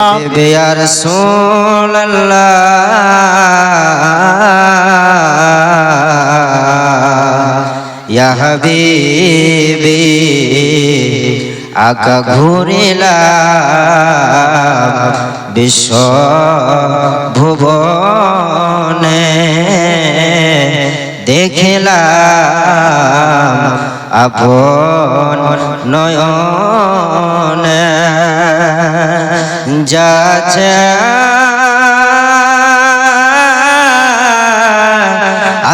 या रसूल अल्लाह या हबीबी आका घुरिलाम বিশ্ব ভুবনে দেখিলাম আপন নয়নে যাচ্ছে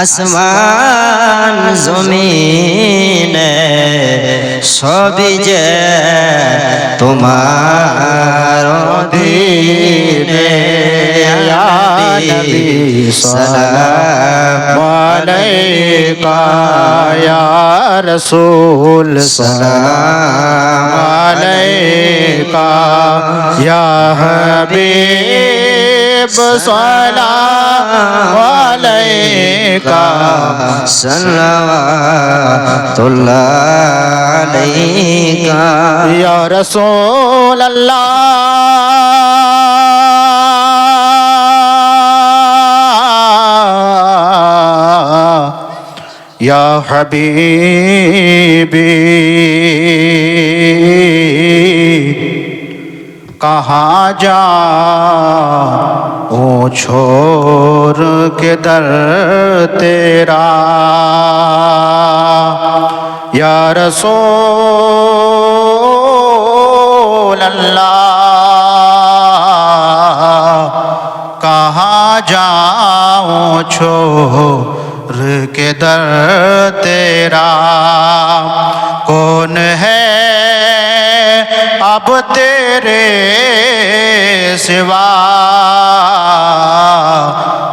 আসমান জমিনে সবই যে তোমার অধীনে या नबी सलाम अलैका या रसूल सलाम अलैका या हबीब सलाम अलैका सल्लल्लाहु अलैका या रसूल अल्लाह या हबीबी कहाँ जाऊँ छोड़ के दर तेरा या रसूल अल्लाह कहाँ जाऊँ छोड़ के दर तेरा कौन है अब तेरे सिवा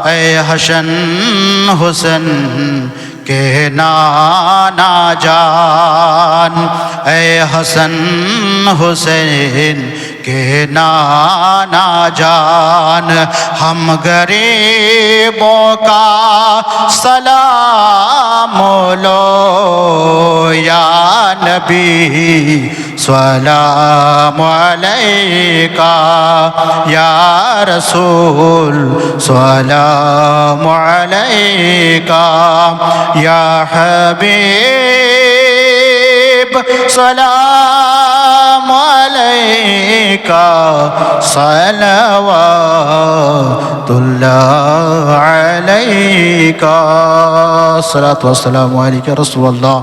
ऐ हसन हुसन के नाना जान ऐ हसन हुसैन के नाना जान हम गरीबों का सलाम लो या नबी सलाम अलैका या रसूल सलाम अलैका या हबीब सलाम अलैका सलवातुल्लाह अलैका अस्सलातु वस्सलामु अलैका रसूलुल्लाह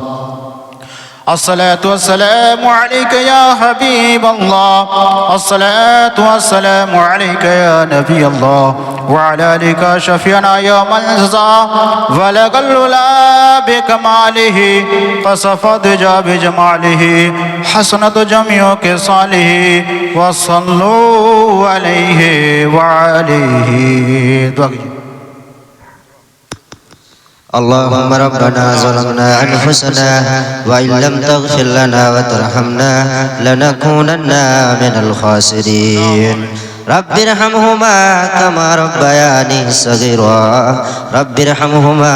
الصلاة والسلام عليك يا حبيب الله الصلاة والسلام عليك يا نبي الله وعلى آلك شفيعنا يوم الجزاء ولق الولا بكماله فصفت جا بجماله حسنت جميع كصاله وصلوا عليه وعليه اللهم ربنا ظلمنا أنفسنا وإن لم تغفر لنا وترحمنا لنكونن من الخاسرين رب ارحمهما كما ربياني صغيرا رب ارحمهما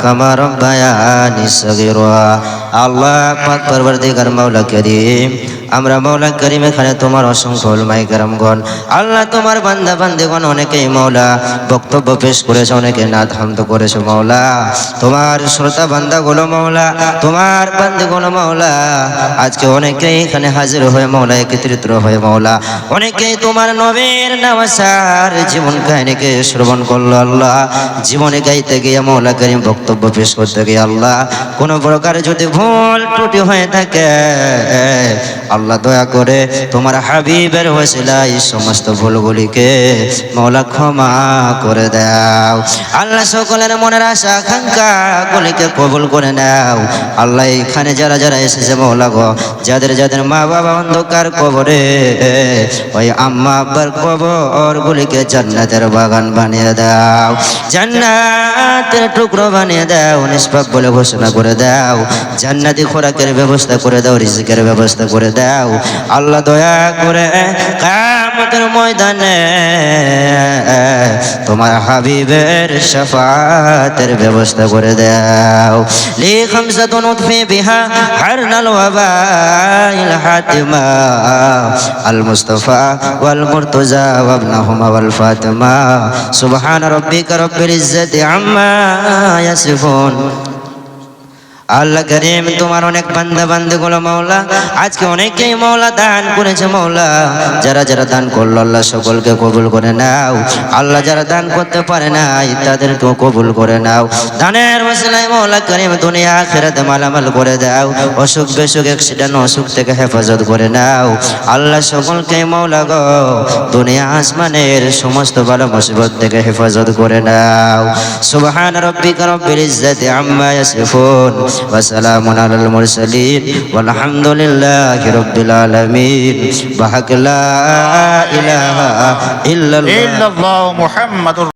كما ربياني صغيرا আল্লাহ পাক পরবর্তীকার মাওলা করিম আমরা মাওলা করিম এখানে তোমার অসংখ্য উলামায়ে কেরামগণ আল্লাহ তোমার বান্দা বান্দীগণ অনেকেই মাওলা বক্তব্য পেশ করেছে অনেকে নাত হামদ করেছে মাওলা তোমার শ্রোতা বান্দাগুলো মাওলা তোমার বান্দাগুলো মাওলা আজকে অনেকেই এখানে হাজির হয়ে মাওলা একত্রিত হয়ে মাওলা অনেকেই তোমার নবীর নওয়াসার জীবন কাহিনীকে শ্রবণ করলো আল্লাহ জীবনে গাইতে গিয়ে মাওলা করিম বক্তব্য পেশ করতে গিয়ে আল্লাহ কোন প্রকার যদি ভুল ত্রুটি হয়ে থাকে আল্লাহ দয়া করে তোমার হাবিবের ওসিলায় এই সমস্ত ভুলগুলিকে মাওলা ক্ষমা করে দাও আল্লাহ সকলের মনের আশা আকাঙ্ক্ষা গুলিকে কবুল করে নাও আল্লাহ এখানে যারা যারা এসেছে মাওলা গো যাদের যাদের মা বাবা অন্ধকার কবরে ওই আম্মা আব্বার কবর গুলিকে জান্নাতের বাগান বানিয়ে দাও জান্নাতের টুকরো বানিয়ে দাও নিষ্পাপ বলে ঘোষণা করে দাও জান্নাতি খোরাকের ব্যবস্থা করে দাও রিজিকের ব্যবস্থা করে দাও দাও আল্লাহ দয়া করে কিয়ামতের ময়দানে তোমার হাবিবের শাফাতের ব্যবস্থা করে দাও লি খামসাতুন উতফি বিহা হারনাল ওয়াবাইল হাতিমা আল মুস্তাফা ওয়াল মুরতাজা ওয়া ইবনাহুমা ওয়াল ফাতিমা সুবহান রাব্বিকা রাব্বিল ইজ্জাতি আম্মা ইয়াসিফুন আল্লাহ করিম তোমার অনেক বান্দা বান্দিগুলো মাওলা আজকে অনেকেই মাওলা দান করেছে মাওলা যারা যারা দান করলো আল্লাহ সকলকে কবুল করে নাও আল্লাহ যারা দান করতে পারে নাই তাদেরকেও কবুল করে নাও দানের ওসিলায় মাওলা করিম দুনিয়া আখিরাতে মালামাল করে দাও অসুখ বিসুখ অ্যাক্সিডেন্ট অসুখ থেকে হেফাজত করে নাও আল্লাহ সকলকে মাওলা গো দুনিয়া আসমানের সমস্ত বালা মুসিবত থেকে হেফাজত করে নাও সুবহান রাব্বিকা রাব্বিল ইজ্জাতি আম্মা ইয়াসিফুন وسلام على المرسلين والحمد لله رب العالمين بحق لا إله إلا الله محمد